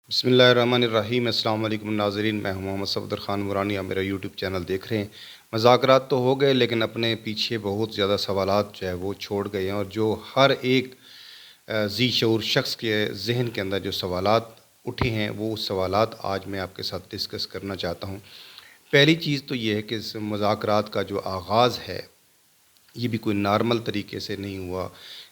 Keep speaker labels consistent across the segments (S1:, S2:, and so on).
S1: بسم اللہ الرحمن الرحیم۔ السلام علیکم ناظرین، میں ہوں محمد صفدر خان مورانی، آپ میرا یوٹیوب چینل دیکھ رہے ہیں۔ مذاکرات تو ہو گئے لیکن اپنے پیچھے بہت زیادہ سوالات جو ہے وہ چھوڑ گئے ہیں، اور جو ہر ایک ذی شعور شخص کے ذہن کے اندر جو سوالات اٹھے ہیں وہ سوالات آج میں آپ کے ساتھ ڈسکس کرنا چاہتا ہوں۔ پہلی چیز تو یہ ہے کہ اس مذاکرات کا جو آغاز ہے یہ بھی کوئی نارمل طریقے سے نہیں ہوا،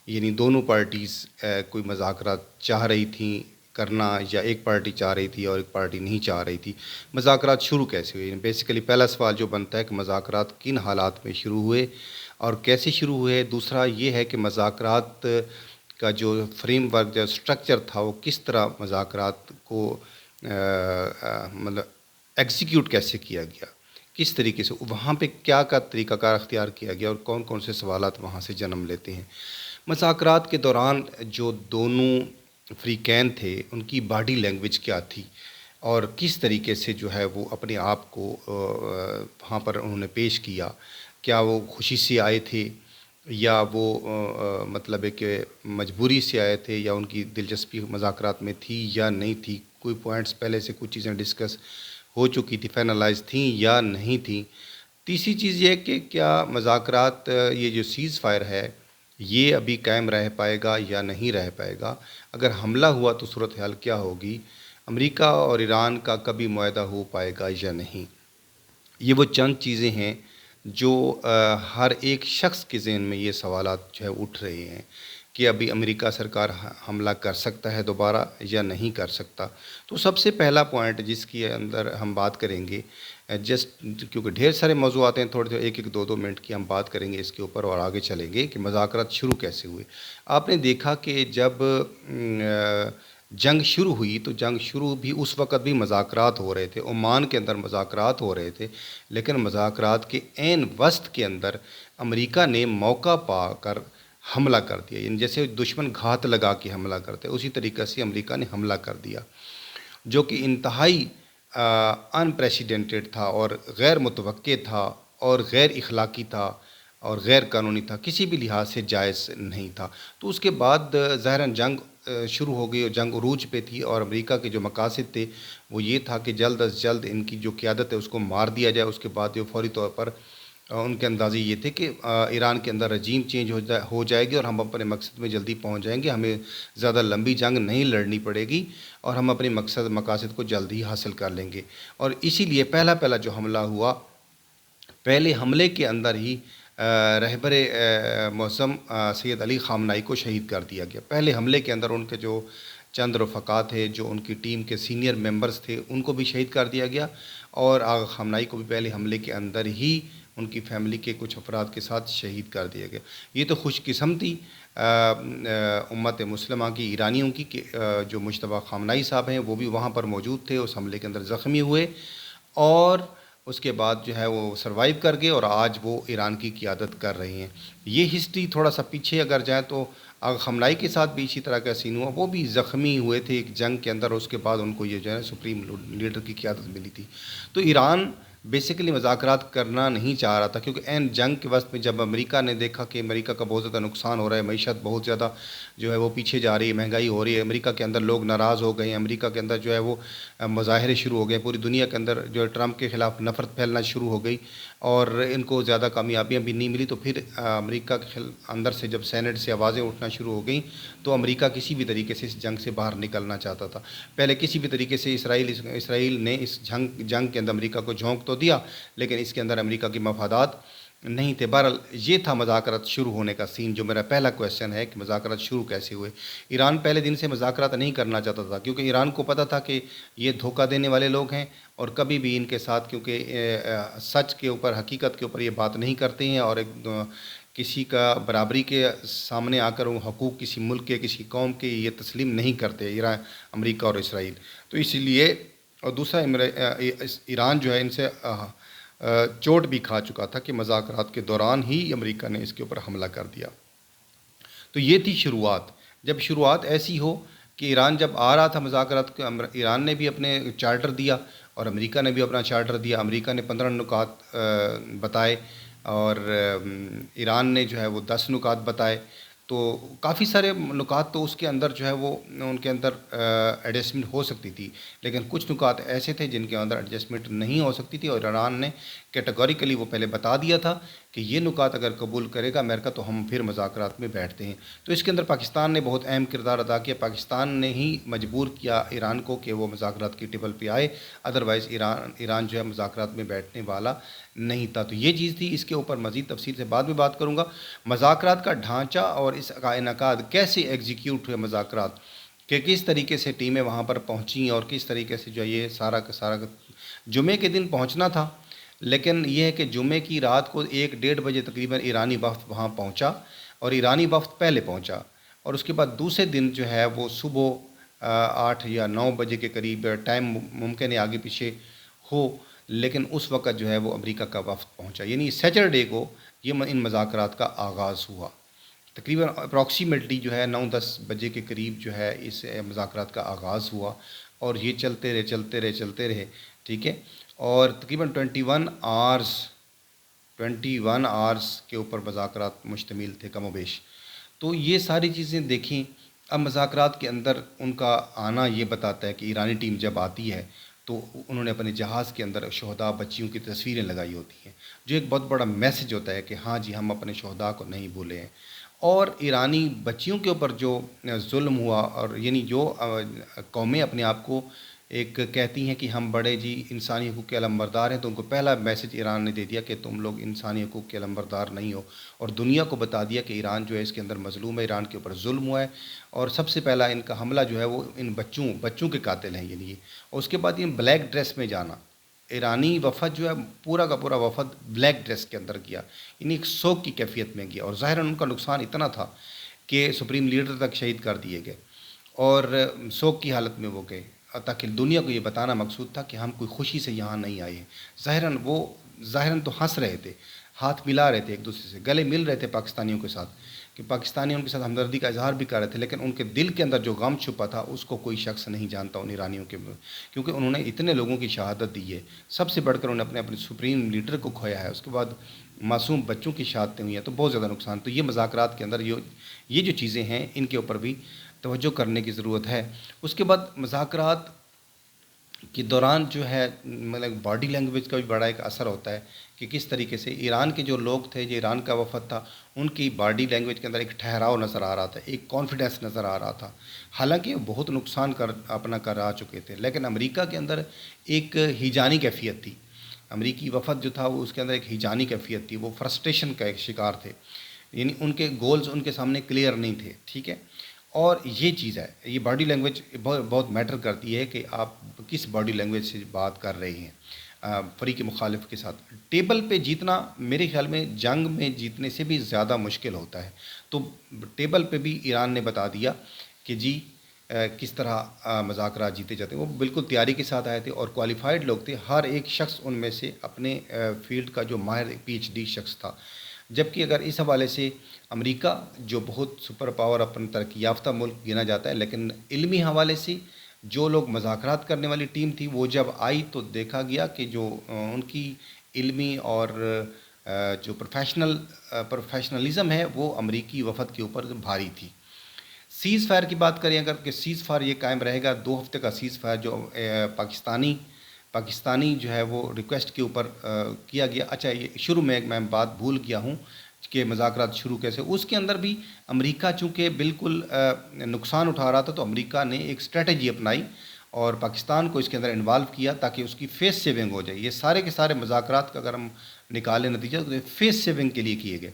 S1: یعنی دونوں پارٹیز کوئی مذاکرات چاہ رہی تھیں کرنا، یا ایک پارٹی چاہ رہی تھی اور ایک پارٹی نہیں چاہ رہی تھی۔ مذاکرات شروع کیسے ہوئے؟ بیسیکلی پہلا سوال جو بنتا ہے کہ مذاکرات کن حالات میں شروع ہوئے اور کیسے شروع ہوئے۔ دوسرا یہ ہے کہ مذاکرات کا جو فریم ورک، جو سٹرکچر تھا، وہ کس طرح مذاکرات کو مطلب ایگزیکیوٹ کیسے کیا گیا، کس طریقے سے وہاں پہ کیا طریقہ کار اختیار کیا گیا، اور کون کون سے سوالات وہاں سے جنم لیتے ہیں۔ مذاکرات کے دوران جو دونوں فریقین تھے ان کی باڈی لینگویج کیا تھی، اور کس طریقے سے جو ہے وہ اپنے آپ کو وہاں پر انہوں نے پیش کیا۔ کیا وہ خوشی سے آئے تھے، یا وہ مطلب ہے کہ مجبوری سے آئے تھے، یا ان کی دلچسپی مذاکرات میں تھی یا نہیں تھی۔ کوئی پوائنٹس پہلے سے کچھ چیزیں ڈسکس ہو چکی تھی، فائنلائز تھیں یا نہیں تھیں۔ تیسری چیز یہ کہ کیا مذاکرات یہ جو سیز فائر ہے یہ ابھی قائم رہ پائے گا یا نہیں رہ پائے گا۔ اگر حملہ ہوا تو صورتحال کیا ہوگی، امریکہ اور ایران کا کبھی معاہدہ ہو پائے گا یا نہیں۔ یہ وہ چند چیزیں ہیں جو ہر ایک شخص کے ذہن میں یہ سوالات جو ہے اٹھ رہے ہیں کہ ابھی امریکہ سرکار حملہ کر سکتا ہے دوبارہ یا نہیں کر سکتا۔ تو سب سے پہلا پوائنٹ جس کے اندر ہم بات کریں گے، جسٹ کیونکہ ڈھیر سارے موضوعات ہیں، تھوڑے ایک ایک دو منٹ کی ہم بات کریں گے اس کے اوپر اور آگے چلیں گے کہ مذاکرات شروع کیسے ہوئے۔ آپ نے دیکھا کہ جب جنگ شروع ہوئی تو جنگ شروع بھی اس وقت بھی مذاکرات ہو رہے تھے، عمان کے اندر مذاکرات ہو رہے تھے، لیکن مذاکرات کے عین وسط کے اندر امریکہ نے موقع پا کر حملہ کر دیا، یعنی جیسے دشمن گھات لگا کے حملہ کرتے اسی طریقے سے امریکہ نے حملہ کر دیا، جو کہ انتہائی ان پریسیڈنٹڈ تھا اور غیر متوقع تھا اور غیر اخلاقی تھا اور غیر قانونی تھا، کسی بھی لحاظ سے جائز نہیں تھا۔ تو اس کے بعد ظاہراً جنگ شروع ہو گئی اور جنگ عروج پہ تھی، اور امریکہ کے جو مقاصد تھے وہ یہ تھا کہ جلد از جلد ان کی جو قیادت ہے اس کو مار دیا جائے۔ اس کے بعد جو فوری طور پر ان کے اندازے یہ تھے کہ ایران کے اندر رجیم چینج ہو جائے گی اور ہم اپنے مقصد میں جلدی پہنچ جائیں گے، ہمیں زیادہ لمبی جنگ نہیں لڑنی پڑے گی اور ہم اپنے مقاصد کو جلدی حاصل کر لیں گے۔ اور اسی لیے پہلا جو حملہ ہوا، پہلے حملے کے اندر ہی رہبر معظم سید علی خامنائی کو شہید کر دیا گیا۔ پہلے حملے کے اندر ان کے جو چند رفقا تھے، جو ان کی ٹیم کے سینئر ممبرز تھے، ان کو بھی شہید کر دیا گیا، اور آغا خامنائی کو بھی پہلے حملے کے اندر ہی ان کی فیملی کے کچھ افراد کے ساتھ شہید کر دیا گیا۔ یہ تو خوش قسمتی امت مسلمہ کی، ایرانیوں کی، کہ جو مجتبیٰ خامنائی صاحب ہیں وہ بھی وہاں پر موجود تھے، اس حملے کے اندر زخمی ہوئے، اور اس کے بعد جو ہے وہ سروائیو کر گئے اور آج وہ ایران کی قیادت کر رہے ہیں۔ یہ ہسٹری تھوڑا سا پیچھے اگر جائیں تو آغا خامنائی کے ساتھ بھی اسی طرح کا سین ہوا، وہ بھی زخمی ہوئے تھے ایک جنگ کے اندر، اس کے بعد ان کو یہ جو ہے سپریم لیڈر کی قیادت ملی تھی۔ تو ایران بیسیکلی مذاکرات کرنا نہیں چاہ رہا تھا، کیونکہ عین جنگ کے وقت میں جب امریکہ نے دیکھا کہ امریکہ کا بہت زیادہ نقصان ہو رہا ہے، معیشت بہت زیادہ جو ہے وہ پیچھے جا رہی ہے، مہنگائی ہو رہی ہے، امریکہ کے اندر لوگ ناراض ہو گئے ہیں، امریکہ کے اندر جو ہے وہ مظاہرے شروع ہو گئے، پوری دنیا کے اندر جو ہے ٹرمپ کے خلاف نفرت پھیلنا شروع ہو گئی، اور ان کو زیادہ کامیابیاں بھی نہیں ملی۔ تو پھر امریکہ کے اندر سے جب سینٹ سے آوازیں اٹھنا شروع ہو گئیں تو امریکہ کسی بھی طریقے سے اس جنگ سے باہر نکلنا چاہتا تھا۔ پہلے کسی بھی طریقے سے اسرائیل نے اس جنگ کے اندر امریکہ کو جھونک تو دیا، لیکن اس کے اندر امریکہ کے مفادات نہیں تھے۔ بہرحال یہ تھا مذاکرات شروع ہونے کا سین، جو میرا پہلا کویشچن ہے کہ مذاکرات شروع کیسے ہوئے۔ ایران پہلے دن سے مذاکرات نہیں کرنا چاہتا تھا، کیونکہ ایران کو پتہ تھا کہ یہ دھوکہ دینے والے لوگ ہیں، اور کبھی بھی ان کے ساتھ کیونکہ سچ کے اوپر، حقیقت کے اوپر یہ بات نہیں کرتے ہیں، اور کسی کا برابری کے سامنے آ کر وہ حقوق کسی ملک کے، کسی قوم کے یہ تسلیم نہیں کرتے امریکہ اور اسرائیل۔ تو اسی لیے، اور دوسرا ایران جو ہے ان سے چوٹ بھی کھا چکا تھا کہ مذاکرات کے دوران ہی امریکہ نے اس کے اوپر حملہ کر دیا۔ تو یہ تھی شروعات۔ جب شروعات ایسی ہو کہ ایران جب آ رہا تھا مذاکرات، ایران نے بھی اپنے چارٹر دیا اور امریکہ نے بھی اپنا چارٹر دیا۔ امریکہ نے 15 نکات بتائے اور ایران نے جو ہے وہ 10 نکات بتائے۔ تو کافی سارے نکات تو اس کے اندر جو ہے وہ ان کے اندر ایڈجسٹمنٹ ہو سکتی تھی، لیکن کچھ نکات ایسے تھے جن کے اندر ایڈجسٹمنٹ نہیں ہو سکتی تھی، اور ایران نے کیٹیگوریکلی وہ پہلے بتا دیا تھا کہ یہ نکات اگر قبول کرے گا امریکہ تو ہم پھر مذاکرات میں بیٹھتے ہیں۔ تو اس کے اندر پاکستان نے بہت اہم کردار ادا کیا، پاکستان نے ہی مجبور کیا ایران کو کہ وہ مذاکرات کی ٹیبل پہ آئے، ادروائز ایران جو ہے مذاکرات میں بیٹھنے والا نہیں تھا۔ تو یہ چیز تھی، اس کے اوپر مزید تفصیل سے بعد میں بات کروں گا۔ مذاکرات کا ڈھانچہ اور اس کا انعقاد کیسے ایگزیکیوٹ ہوئے مذاکرات، کہ کس طریقے سے ٹیمیں وہاں پر پہنچیں اور کس طریقے سے جو ہے یہ سارا کا سارا جمعے کے دن پہنچنا تھا، لیکن یہ ہے کہ جمعے کی رات کو 1-1:30 بجے تقریباً ایرانی وفد وہاں پہنچا، اور ایرانی وفد پہلے پہنچا، اور اس کے بعد دوسرے دن جو ہے وہ صبح 8 یا 9 بجے کے قریب، ٹائم ممکن ہے آگے پیچھے ہو، لیکن اس وقت جو ہے وہ امریکہ کا وفد پہنچا، یعنی سیٹرڈے کو یہ ان مذاکرات کا آغاز ہوا۔ تقریباً اپروکسیمیٹلی جو ہے 9-10 بجے کے قریب جو ہے اس مذاکرات کا آغاز ہوا، اور یہ چلتے رہے، ٹھیک ہے، اور تقریباً 21 آورز کے اوپر مذاکرات مشتمل تھے کم و بیش۔ تو یہ ساری چیزیں دیکھیں، اب مذاکرات کے اندر ان کا آنا یہ بتاتا ہے کہ ایرانی ٹیم جب آتی ہے تو انہوں نے اپنے جہاز کے اندر شہداء بچیوں کی تصویریں لگائی ہوتی ہیں، جو ایک بہت بڑا میسج ہوتا ہے کہ ہاں جی ہم اپنے شہداء کو نہیں بھولے ہیں۔ اور ایرانی بچیوں کے اوپر جو ظلم ہوا، اور یعنی جو قومیں اپنے آپ کو ایک کہتی ہیں کہ ہم بڑے جی انسانی حقوق کے علمبردار ہیں، تو ان کو پہلا میسج ایران نے دے دیا کہ تم لوگ انسانی حقوق کے علمبردار نہیں ہو، اور دنیا کو بتا دیا کہ ایران جو ہے اس کے اندر مظلوم ہے، ایران کے اوپر ظلم ہوا ہے، اور سب سے پہلا ان کا حملہ جو ہے وہ ان بچوں کے قاتل ہیں یعنی یہ، اور اس کے بعد یہ بلیک ڈریس میں جانا، ایرانی وفد جو ہے پورا کا پورا وفد بلیک ڈریس کے اندر گیا، یعنی ایک سوگ کی کیفیت میں گیا، اور ظاہراً ان کا نقصان اتنا تھا کہ سپریم لیڈر تک شہید کر دیے گئے، اور سوگ کی حالت میں وہ گئے، تاکہ دنیا کو یہ بتانا مقصود تھا کہ ہم کوئی خوشی سے یہاں نہیں آئے ہیں۔ ظاہراً تو ہنس رہے تھے، ہاتھ ملا رہے تھے ایک دوسرے سے، گلے مل رہے تھے پاکستانیوں کے ساتھ، کہ پاکستانی ان کے ساتھ ہمدردی کا اظہار بھی کر رہے تھے، لیکن ان کے دل کے اندر جو غم چھپا تھا اس کو کوئی شخص نہیں جانتا ان ایرانیوں کے، کیونکہ انہوں نے اتنے لوگوں کی شہادت دی ہے، سب سے بڑھ کر انہوں نے اپنے سپریم لیڈر کو کھویا ہے، اس کے بعد معصوم بچوں کی شہادتیں ہوئی ہیں، تو بہت زیادہ نقصان۔ تو یہ مذاکرات کے اندر یہ جو چیزیں ہیں ان کے اوپر بھی توجہ کرنے کی ضرورت ہے۔ اس کے بعد مذاکرات کے دوران جو ہے مطلب باڈی لینگویج کا بھی بڑا ایک اثر ہوتا ہے، کہ کس طریقے سے ایران کے جو لوگ تھے، جو ایران کا وفد تھا، ان کی باڈی لینگویج کے اندر ایک ٹھہراؤ نظر آ رہا تھا، ایک کانفیڈنس نظر آ رہا تھا، حالانکہ وہ بہت نقصان اپنا کرا چکے تھے، لیکن امریکہ کے اندر ایک ہیجانی کیفیت تھی، امریکی وفد جو تھا وہ اس کے اندر ایک ہیجانی کیفیت تھی، وہ فرسٹریشن کا ایک شکار تھے، یعنی ان کے گولز ان کے سامنے کلیئر نہیں تھے، ٹھیک ہے۔ اور یہ چیز ہے، یہ باڈی لینگویج بہت بہت میٹر کرتی ہے کہ آپ کس باڈی لینگویج سے بات کر رہے ہیں فریق مخالف کے ساتھ۔ ٹیبل پہ جیتنا میرے خیال میں جنگ میں جیتنے سے بھی زیادہ مشکل ہوتا ہے، تو ٹیبل پہ بھی ایران نے بتا دیا کہ جی کس طرح مذاکرات جیتے جاتے ہیں، وہ بالکل تیاری کے ساتھ آئے تھے، اور کوالیفائڈ لوگ تھے، ہر ایک شخص ان میں سے اپنے فیلڈ کا جو ماہر PhD شخص تھا۔ جبکہ اگر اس حوالے سے امریکہ جو بہت سپر پاور اپنا ترقی یافتہ ملک گنا جاتا ہے، لیکن علمی حوالے سے جو لوگ مذاکرات کرنے والی ٹیم تھی وہ جب آئی تو دیکھا گیا کہ جو ان کی علمی اور جو پروفیشنلزم ہے وہ امریکی وفد کے اوپر بھاری تھی۔ سیز فائر کی بات کریں اگر، کہ سیز فائر یہ قائم رہے گا، 2 ہفتے کا سیز فائر جو پاکستانی جو ہے وہ ریکویسٹ کے اوپر کیا گیا۔ اچھا، یہ شروع میں بات بھول گیا ہوں کہ مذاکرات شروع کیسے، اس کے اندر بھی امریکہ چونکہ بالکل نقصان اٹھا رہا تھا، تو امریکہ نے ایک اسٹریٹجی اپنائی اور پاکستان کو اس کے اندر انوالو کیا تاکہ اس کی فیس سیونگ ہو جائے۔ یہ سارے کے سارے مذاکرات کا اگر ہم نکالیں نتیجہ تو فیس سیونگ کے لیے کیے گئے،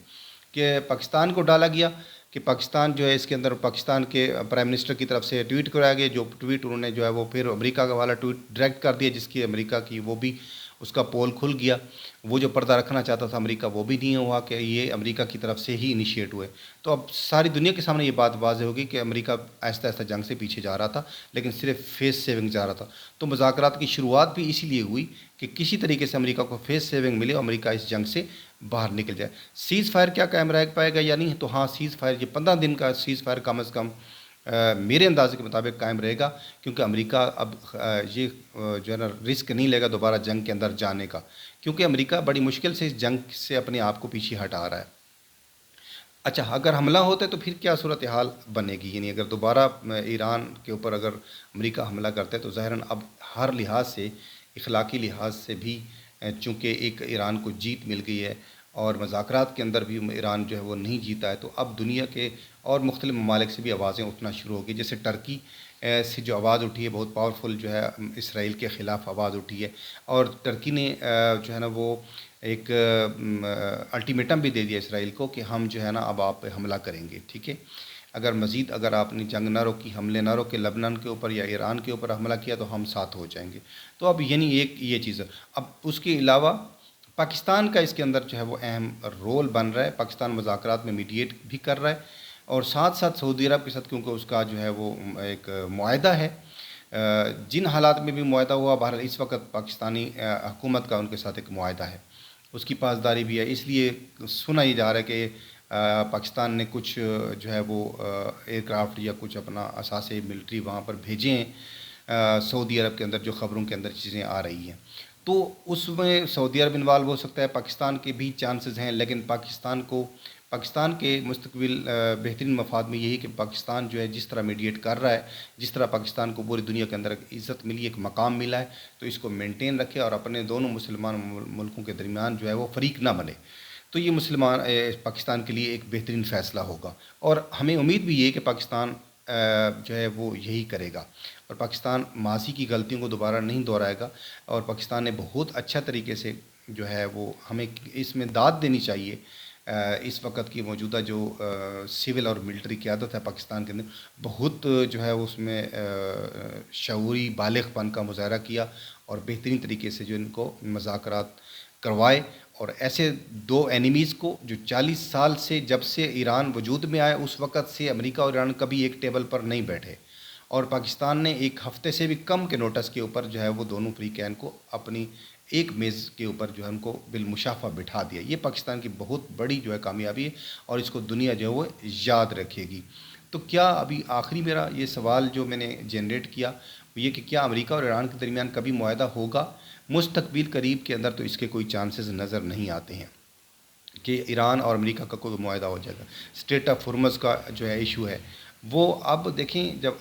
S1: کہ پاکستان کو ڈالا گیا کہ پاکستان جو ہے اس کے اندر پاکستان کے پرائم منسٹر کی طرف سے ٹویٹ کرایا گیا، جو ٹویٹ انہوں نے جو ہے وہ پھر امریکہ کا والا ٹویٹ ڈائریکٹ کر دیا، جس کی امریکہ کی وہ بھی اس کا پول کھل گیا، وہ جو پردہ رکھنا چاہتا تھا امریکہ وہ بھی نہیں ہوا کہ یہ امریکہ کی طرف سے ہی انیشیٹ ہوئے۔ تو اب ساری دنیا کے سامنے یہ بات واضح ہوگی کہ امریکہ آہستہ آہستہ جنگ سے پیچھے جا رہا تھا، لیکن صرف فیس سیونگ جا رہا تھا۔ تو مذاکرات کی شروعات بھی اسی لیے ہوئی کہ کسی طریقے سے امریکہ کو فیس سیونگ ملے اور امریکہ اس جنگ سے باہر نکل جائے۔ سیز فائر کیا قائم رہ پائے گا یا نہیں، تو ہاں سیز فائر یہ 15 دن کا سیز فائر کم از کم میرے اندازے کے مطابق قائم رہے گا، کیونکہ امریکہ اب یہ جو ہے نا رسک نہیں لے گا دوبارہ جنگ کے اندر جانے کا، کیونکہ امریکہ بڑی مشکل سے اس جنگ سے اپنے آپ کو پیچھے ہٹا رہا ہے۔ اچھا، اگر حملہ ہوتا ہے تو پھر کیا صورتحال بنے گی؟ یعنی اگر دوبارہ ایران کے اوپر اگر امریکہ حملہ کرتا ہے تو ظاہراً اب ہر لحاظ سے، اخلاقی لحاظ سے بھی چونکہ ایک ایران کو جیت مل گئی ہے اور مذاکرات کے اندر بھی ایران جو ہے وہ نہیں جیتا ہے، تو اب دنیا کے اور مختلف ممالک سے بھی آوازیں اٹھنا شروع ہو گئی. جیسے ٹرکی سے جو آواز اٹھی ہے، بہت پاورفل جو ہے اسرائیل کے خلاف آواز اٹھی ہے، اور ٹرکی نے جو ہے نا وہ ایک الٹیمیٹم بھی دے دیا اسرائیل کو کہ ہم جو ہے نا اب آپ پہ حملہ کریں گے. ٹھیک ہے، اگر آپ نے جنگ نہ روکی، حملے نہ روکے لبنان کے اوپر یا ایران کے اوپر حملہ کیا تو ہم ساتھ ہو جائیں گے. تو اب یعنی ایک یہ چیز ہے. اب اس کے علاوہ پاکستان کا اس کے اندر جو ہے وہ اہم رول بن رہا ہے. پاکستان مذاکرات میں میڈیٹ بھی کر رہا ہے، اور ساتھ ساتھ سعودی عرب کے ساتھ، کیونکہ اس کا جو ہے وہ ایک معاہدہ ہے، جن حالات میں بھی معاہدہ ہوا، بہرحال اس وقت پاکستانی حکومت کا ان کے ساتھ ایک معاہدہ ہے، اس کی پاسداری بھی ہے. اس لیے سنا ہی جا رہا ہے کہ پاکستان نے کچھ جو ہے وہ ایئر کرافٹ یا کچھ اپنا اثاثے ملٹری وہاں پر بھیجے ہیں سعودی عرب کے اندر، جو خبروں کے اندر چیزیں آ رہی ہیں. تو اس میں سعودی عرب انوالو ہو سکتا ہے، پاکستان کے بھی چانسز ہیں، لیکن پاکستان کے مستقبل بہترین مفاد میں یہی کہ پاکستان جو ہے جس طرح میڈیٹ کر رہا ہے، جس طرح پاکستان کو پوری دنیا کے اندر ایک عزت ملی، ایک مقام ملا ہے، تو اس کو مینٹین رکھے اور اپنے دونوں مسلمان ملکوں کے درمیان جو ہے وہ فریق نہ بنے. تو یہ پاکستان کے لیے ایک بہترین فیصلہ ہوگا، اور ہمیں امید بھی یہ ہے کہ پاکستان جو ہے وہ یہی کرے گا، اور پاکستان ماضی کی غلطیوں کو دوبارہ نہیں دہرائے گا. اور پاکستان نے بہت اچھا طریقے سے جو ہے وہ ہمیں اس میں داد دینی چاہیے. اس وقت کی موجودہ جو سول اور ملٹری قیادت ہے پاکستان کے اندر، بہت جو ہے اس میں شعوری بالغ پن کا مظاہرہ کیا، اور بہترین طریقے سے جو ان کو مذاکرات کروائے. اور ایسے دو اینیمیز کو جو 40 سال سے، جب سے ایران وجود میں آیا اس وقت سے امریکہ اور ایران کبھی ایک ٹیبل پر نہیں بیٹھے، اور پاکستان نے ایک ہفتے سے بھی کم کے نوٹس کے اوپر جو ہے وہ دونوں فریقین کو اپنی ایک میز کے اوپر جو ہے ان کو بالمشافہ بٹھا دیا. یہ پاکستان کی بہت بڑی جو ہے کامیابی ہے، اور اس کو دنیا جو ہے وہ یاد رکھے گی. تو کیا ابھی آخری میرا یہ سوال جو میں نے جنریٹ کیا وہ یہ کہ کیا امریکہ اور ایران کے درمیان کبھی معاہدہ ہوگا مستقبل قریب کے اندر؟ تو اس کے کوئی چانسز نظر نہیں آتے ہیں کہ ایران اور امریکہ کا کوئی معاہدہ ہو جائے گا. اسٹریٹ آف ہرمز کا جو ہے ایشو ہے وہ اب دیکھیں، جب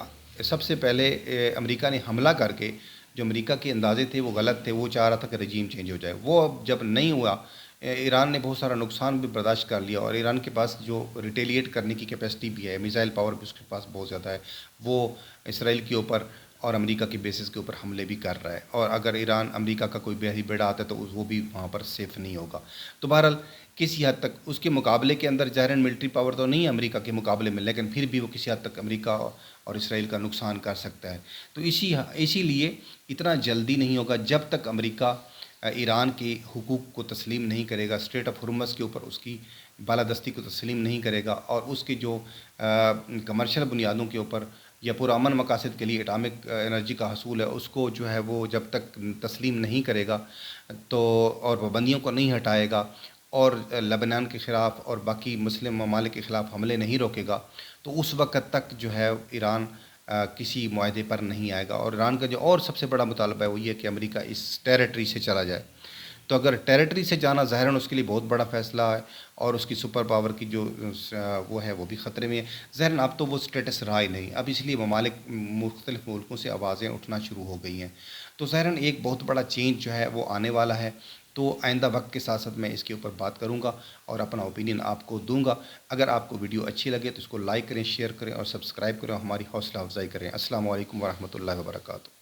S1: سب سے پہلے امریکہ نے حملہ کر کے، جو امریکہ کے اندازے تھے وہ غلط تھے، وہ چاہ رہا تھا کہ رجیم چینج ہو جائے، وہ اب جب نہیں ہوا، ایران نے بہت سارا نقصان بھی برداشت کر لیا، اور ایران کے پاس جو ریٹیلیٹ کرنے کی کیپیسٹی بھی ہے، میزائل پاور بھی اس کے پاس بہت زیادہ ہے، وہ اسرائیل کے اوپر اور امریکہ کی بیسز کے اوپر حملے بھی کر رہا ہے. اور اگر ایران امریکہ کا کوئی بحری بیڑا آتا ہے تو وہ بھی وہاں پر سیف نہیں ہوگا. تو بہرحال کسی حد تک اس کے مقابلے کے اندر ظاہراً ملٹری پاور تو نہیں ہے امریکہ کے مقابلے میں، لیکن پھر بھی وہ کسی حد تک امریکہ اور اسرائیل کا نقصان کر سکتا ہے. تو اسی لیے اتنا جلدی نہیں ہوگا جب تک امریکہ ایران کے حقوق کو تسلیم نہیں کرے گا، اسٹریٹ آف ہرمز کے اوپر اس کی بالادستی کو تسلیم نہیں کرے گا، اور اس کے جو کمرشل بنیادوں کے اوپر یا پرامن مقاصد کے لیے اٹامک انرجی کا حصول ہے اس کو جو ہے وہ جب تک تسلیم نہیں کرے گا تو، اور پابندیوں کو نہیں ہٹائے گا، اور لبنان کے خلاف اور باقی مسلم ممالک کے خلاف حملے نہیں روکے گا، تو اس وقت تک جو ہے ایران کسی معاہدے پر نہیں آئے گا. اور ایران کا جو اور سب سے بڑا مطالبہ ہے وہ یہ کہ امریکہ اس ٹیریٹری سے چلا جائے. تو اگر ٹیریٹری سے جانا ظاہراً اس کے لیے بہت بڑا فیصلہ ہے، اور اس کی سپر پاور کی جو وہ ہے وہ بھی خطرے میں ہے. ظاہراً اب تو وہ سٹیٹس رہا ہی نہیں، اب اس لیے مختلف ملکوں سے آوازیں اٹھنا شروع ہو گئی ہیں. تو ظاہراً ایک بہت بڑا چینج جو ہے وہ آنے والا ہے. تو آئندہ وقت کے ساتھ ساتھ میں اس کے اوپر بات کروں گا اور اپنا اوپینین آپ کو دوں گا. اگر آپ کو ویڈیو اچھی لگے تو اس کو لائک کریں، شیئر کریں اور سبسکرائب کریں، ہماری حوصلہ افزائی کریں. السلام علیکم ورحمۃ اللہ وبرکاتہ.